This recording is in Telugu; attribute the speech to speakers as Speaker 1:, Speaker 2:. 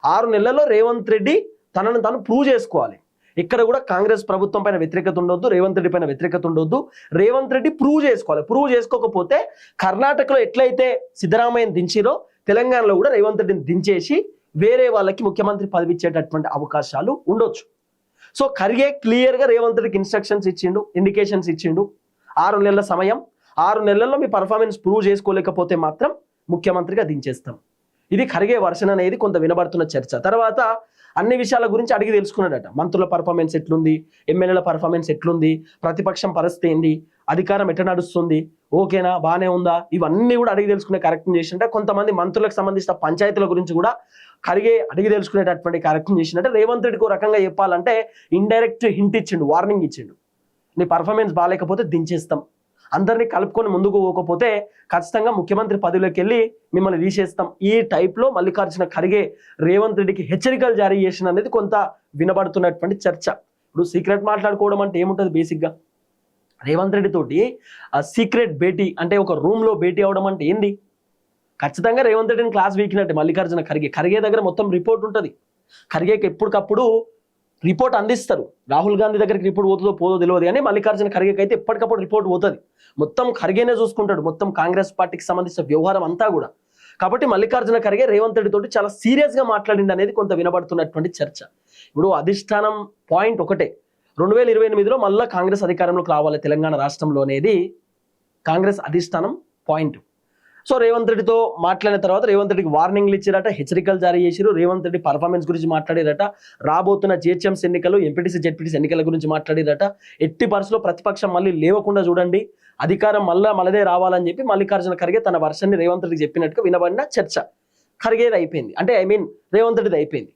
Speaker 1: 6 నెలల్లో రేవంత్ రెడ్డి తనను తాను ప్రూవ్ చేసుకోవాలి. ఇక్కడ కూడా కాంగ్రెస్ ప్రభుత్వం పైన వ్యతిరేకత ఉండొద్దు, రేవంత్ రెడ్డి పైన వ్యతిరేకత ఉండొద్దు. రేవంత్ రెడ్డి ప్రూవ్ చేసుకోవాలి. ప్రూవ్ చేసుకోకపోతే కర్ణాటకలో ఎట్లయితే సిద్ధరామయ్యని దించిరో తెలంగాణలో కూడా రేవంత్ రెడ్డిని దించేసి వేరే వాళ్ళకి ముఖ్యమంత్రి పదవి ఇచ్చేటటువంటి అవకాశాలు ఉండొచ్చు. సో ఖర్గే క్లియర్గా రేవంత్ రెడ్డికి ఇన్స్ట్రక్షన్స్ ఇచ్చిండు, ఇండికేషన్స్ ఇచ్చిండు. 6 నెలల సమయం, 6 నెలల్లో మీ పర్ఫార్మెన్స్ ప్రూవ్ చేసుకోలేకపోతే మాత్రం ముఖ్యమంత్రిగా దించేస్తాం. ఇది ఖర్గే వర్షన్ అనేది కొంత వినబడుతున్న చర్చ. తర్వాత అన్ని విషయాల గురించి అడిగి తెలుసుకున్నాడట. మంత్రుల పర్ఫార్మెన్స్ ఎట్లుంది, ఎమ్మెల్యేల పర్ఫార్మెన్స్ ఎట్లుంది, ప్రతిపక్షం పరిస్థితి ఏంది, అధికారం ఎట్లా నడుస్తుంది, ఓకేనా, బాగానే ఉందా, ఇవన్నీ కూడా అడిగి తెలుసుకునే కార్యక్రమం చేసింటే కొంతమంది మంత్రులకు సంబంధించిన పంచాయతీల గురించి కూడా ఖర్గే అడిగి తెలుసుకునేటటువంటి కార్యక్రమం చేసిందంటే రేవంత్ రెడ్డికి ఒక రకంగా చెప్పాలంటే ఇండైరెక్ట్ హింట్ ఇచ్చిండు, వార్నింగ్ ఇచ్చిండు. నీ పర్ఫార్మెన్స్ బాగాలేకపోతే దించేస్తాం, అందరినీ కలుపుకొని ముందుకు పోకపోతే ఖచ్చితంగా ముఖ్యమంత్రి పదవిలోకి వెళ్ళి మిమ్మల్ని తీసేస్తాం. ఈ టైప్లో మల్లికార్జున ఖర్గే రేవంత్ రెడ్డికి హెచ్చరికలు జారీ చేసిన అనేది కొంత వినబడుతున్నటువంటి చర్చ. ఇప్పుడు సీక్రెట్ మాట్లాడుకోవడం అంటే ఏముంటుంది బేసిక్గా? రేవంత్ రెడ్డి తోటి ఆ సీక్రెట్ భేటీ అంటే ఒక రూమ్లో భేటీ అవడం అంటే ఏంది? ఖచ్చితంగా రేవంత్ రెడ్డిని క్లాస్ వీకినట్టు మల్లికార్జున ఖర్గే దగ్గర మొత్తం రిపోర్ట్ ఉంటుంది. ఖర్గేకి ఎప్పటికప్పుడు రిపోర్ట్ అందిస్తారు. రాహుల్ గాంధీ దగ్గరికి రిపోర్ట్ పోతుందో పోదో తెలియదు, కానీ మల్లికార్జున ఖర్గేకి అయితే ఎప్పటికప్పుడు రిపోర్ట్ పోతుంది. మొత్తం ఖర్గేనే చూసుకుంటాడు, మొత్తం కాంగ్రెస్ పార్టీకి సంబంధించిన వ్యవహారం అంతా కూడా. కాబట్టి మల్లికార్జున ఖర్గే రేవంత్ రెడ్డి తోటి చాలా సీరియస్గా మాట్లాడింది అనేది కొంత వినబడుతున్నటువంటి చర్చ. ఇప్పుడు అధిష్టానం పాయింట్ ఒకటే, 2028లో మళ్ళీ కాంగ్రెస్ అధికారంలోకి రావాలి తెలంగాణ రాష్ట్రంలో అనేది కాంగ్రెస్ అధిష్టానం పాయింట్. సో రేవంత్ రెడ్డితో మాట్లాడిన తర్వాత రేవంత్ రెడ్డికి వార్నింగ్లు ఇచ్చారట, హెచ్చరికలు జారీ చేశారు. రేవంత్ రెడ్డి పర్ఫార్మెన్స్ గురించి మాట్లాడారట, రాబోతున్న జిహెచ్ఎంసీ ఎన్నికలు, ఎంపీటీసీ జెడ్పీటీసీ ఎన్నికల గురించి మాట్లాడారట. ఎట్టి పరిస్థితుల్లో ప్రతిపక్షం మళ్ళీ లేవకుండా చూడండి, అధికారం మళ్ళదే రావాలని చెప్పి మల్లికార్జున ఖర్గే తన వర్షన్ని రేవంత్ రెడ్డికి చెప్పినట్టుగా వినబడిన చర్చ. ఖర్గేది అయిపోయింది, అంటే రేవంత్ రెడ్డిది అయిపోయింది.